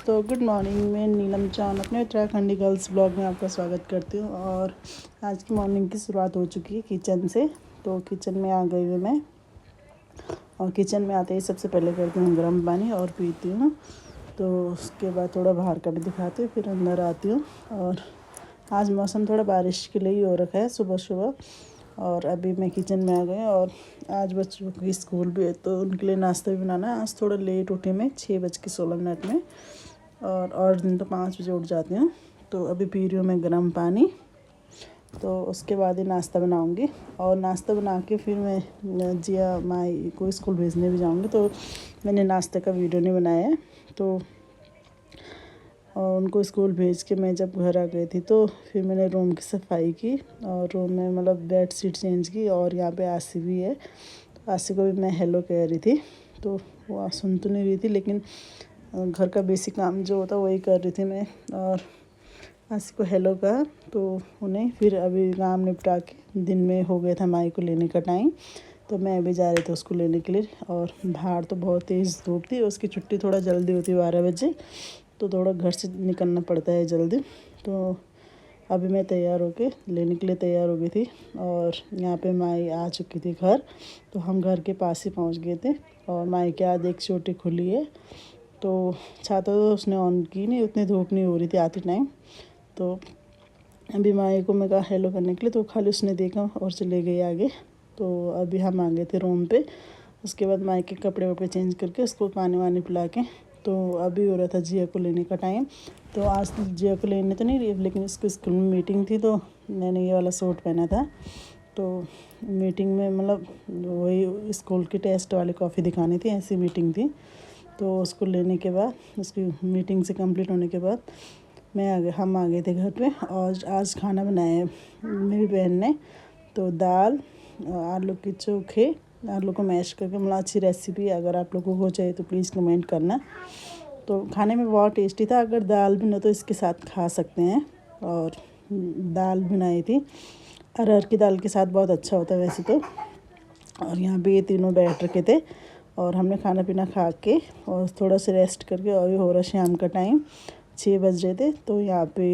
दोस्तों, good morning. मैं नीलम चांद अपने उत्तराखंडी गर्ल्स ब्लॉग में आपका स्वागत करती हूँ। और आज की मॉर्निंग की शुरुआत हो चुकी है किचन से। तो किचन में आ गई हूँ मैं, और किचन में आते ही सबसे पहले करती हूँ गर्म पानी और पीती हूँ। तो उसके बाद थोड़ा बाहर का भी दिखाती हूँ, फिर अंदर आती हूँ। और आज मौसम थोड़ा बारिश के लिए ही हो रखा है सुबह सुबह। और अभी मैं किचन में आ गई, और आज बच्चों की स्कूल भी है तो उनके लिए नाश्ता भी बनाना है। आज थोड़ा लेट उठी मैं 6:16 में, और दिन तो 5 बजे उठ जाती हूँ। तो अभी पी रही हूँ मैं गर्म पानी। तो उसके बाद ही नाश्ता बनाऊँगी, और नाश्ता बना के फिर मैं जिया माई को स्कूल भेजने भी जाऊँगी। तो मैंने नाश्ते का वीडियो नहीं बनाया है। तो और उनको स्कूल भेज के मैं जब घर आ गई थी तो फिर मैंने रूम की सफाई की, और रूम में मतलब बेड शीट चेंज की। और यहाँ पे आसी भी है, तो आसी को भी मैं हेलो कह रही थी। तो वो सुन तो नहीं रही थी, लेकिन घर का बेसिक काम जो होता वही कर रही थी मैं। और आसी को हेलो कहा तो उन्हें फिर अभी काम निपटा के दिन में हो गया था माई को लेने का टाइम। तो मैं अभी जा रही थी उसको लेने के लिए। और बाहर तो बहुत तेज़ धूप थी, उसकी छुट्टी थोड़ा जल्दी होती है 12 बजे, तो थोड़ा घर से निकलना पड़ता है जल्दी। तो अभी मैं तैयार होके लेने के लिए तैयार हो गई थी, और यहाँ पे माई आ चुकी थी घर। तो हम घर के पास ही पहुँच गए थे। और माई के आज एक चोटी खुली है, तो छाता तो उसने ऑन की नहीं, उतनी धूप नहीं हो रही थी आते टाइम। तो अभी माई को मैं कहा हेलो करने के लिए, तो खाली उसने देखा और चले गई आगे। तो अभी हम आ गए थे रूम पे। उसके बाद माई के कपड़े वपड़े चेंज करके उसको पानी वानी पिला के, तो अभी हो रहा था जिया को लेने का टाइम। तो आज जिया को लेने तो नहीं रही, लेकिन इसको स्कूल में मीटिंग थी, तो मैंने ये वाला सूट पहना था। तो मीटिंग में मतलब वही स्कूल की टेस्ट वाली कॉफ़ी दिखानी थी, ऐसी मीटिंग थी। तो उसको लेने के बाद, उसकी मीटिंग से कंप्लीट होने के बाद हम आ गए थे घर पे। और आज खाना बनाया है मेरी बहन ने। तो दाल, आलू के चोखे, आलू को मैश करके, मतलब अच्छी रेसिपी, अगर आप लोगों को चाहिए तो प्लीज़ कमेंट करना। तो खाने में बहुत टेस्टी था। अगर दाल भी ना तो इसके साथ खा सकते हैं। और दाल बनाई थी अरहर की दाल के साथ, बहुत अच्छा होता है वैसे तो। और यहाँ पे ये तीनों बैठ रखे थे, और हमने खाना पीना खा के और थोड़ा सा रेस्ट करके, और ये हो रहा शाम का टाइम, 6 बज रहे थे। तो यहाँ पे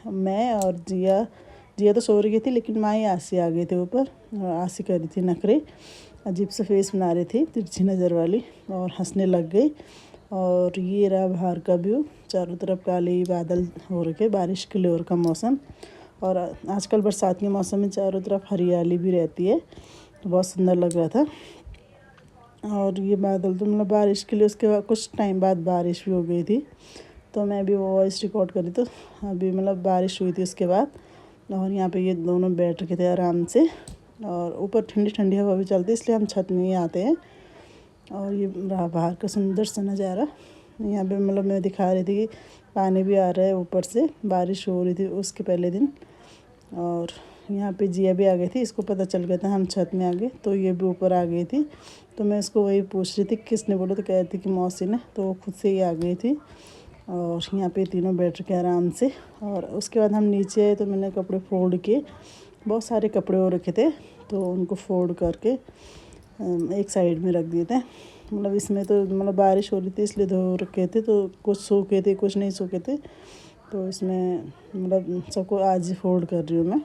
मैं और जिया तो सो रही थी, लेकिन माँ ही आसी आ गए थे ऊपर। आसी कर रही थी नखरे, अजीब सा फेस बना रही थी, तिरछी नज़र वाली, और हंसने लग गई। और ये रहा बाहर का व्यू, चारों तरफ काले बादल हो रखे, बारिश के लिए का मौसम। और आजकल बरसात के मौसम में चारों तरफ हरियाली भी रहती है, तो बहुत सुंदर लग रहा था। और ये बादल तो मतलब बारिश के लिए, उसके बाद कुछ टाइम बाद बारिश भी हो गई थी। तो मैं भी वो वॉइस रिकॉर्ड करी, तो अभी मतलब बारिश हुई थी उसके बाद। और यहाँ पे ये दोनों बैठ रखे थे आराम से, और ऊपर ठंडी ठंडी हवा भी चलती है, इसलिए हम छत में ही आते हैं। और ये रहा बाहर का सुंदर सा नज़ारा। यहाँ पे मतलब मैं दिखा रही थी कि पानी भी आ रहा है ऊपर से, बारिश हो रही थी उसके पहले दिन। और यहाँ पे जिया भी आ गई थी, इसको पता चल गया था हम छत में आ गए, तो ये भी ऊपर आ गई थी। तो मैं इसको वही पूछ रही थी किसने बोला, तो कह रही थी कि मौसी ने, तो वो खुद से ही आ गई थी। और यहाँ पे तीनों बैठ के आराम से। और उसके बाद हम नीचे आए, तो मैंने कपड़े फोल्ड किए, बहुत सारे कपड़े हो रखे थे, तो उनको फोल्ड करके एक साइड में रख दिए थे। मतलब इसमें तो मतलब बारिश हो रही थी इसलिए धो रखे थे, तो कुछ सूखे थे कुछ नहीं सूखे थे। तो इसमें मतलब सबको आज ही फोल्ड कर रही हूँ मैं।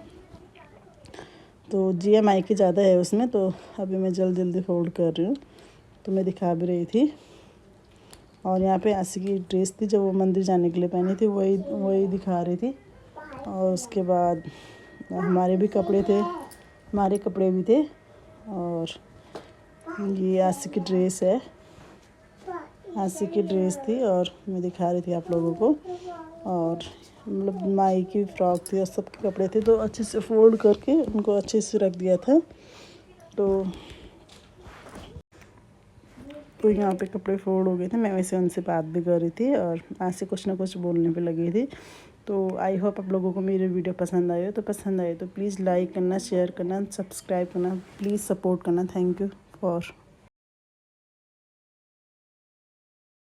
तो जिया माइक ज़्यादा है उसमें, तो अभी मैं जल्दी जल्दी फोल्ड कर रही हूँ। तो मैं दिखा भी रही थी। और यहाँ पे आसी की ड्रेस थी जो वो मंदिर जाने के लिए पहनी थी, वही वही दिखा रही थी। और उसके बाद हमारे भी कपड़े थे, हमारे कपड़े भी थे। और ये आसी की ड्रेस है, आसी की ड्रेस थी, और मैं दिखा रही थी आप लोगों को। और मतलब माई की फ्रॉक थी, और सबके कपड़े थे, तो अच्छे से फोल्ड करके उनको अच्छे से रख दिया था। तो यहाँ पे कपड़े फोल्ड हो गए थे, मैं वैसे उनसे बात भी कर रही थी, और आज से कुछ ना कुछ बोलने पे लगी थी। तो आई होप आप लोगों को मेरे वीडियो पसंद आए हो, तो पसंद आए तो प्लीज़ लाइक करना, शेयर करना, सब्सक्राइब करना, प्लीज़ सपोर्ट करना। Thank you for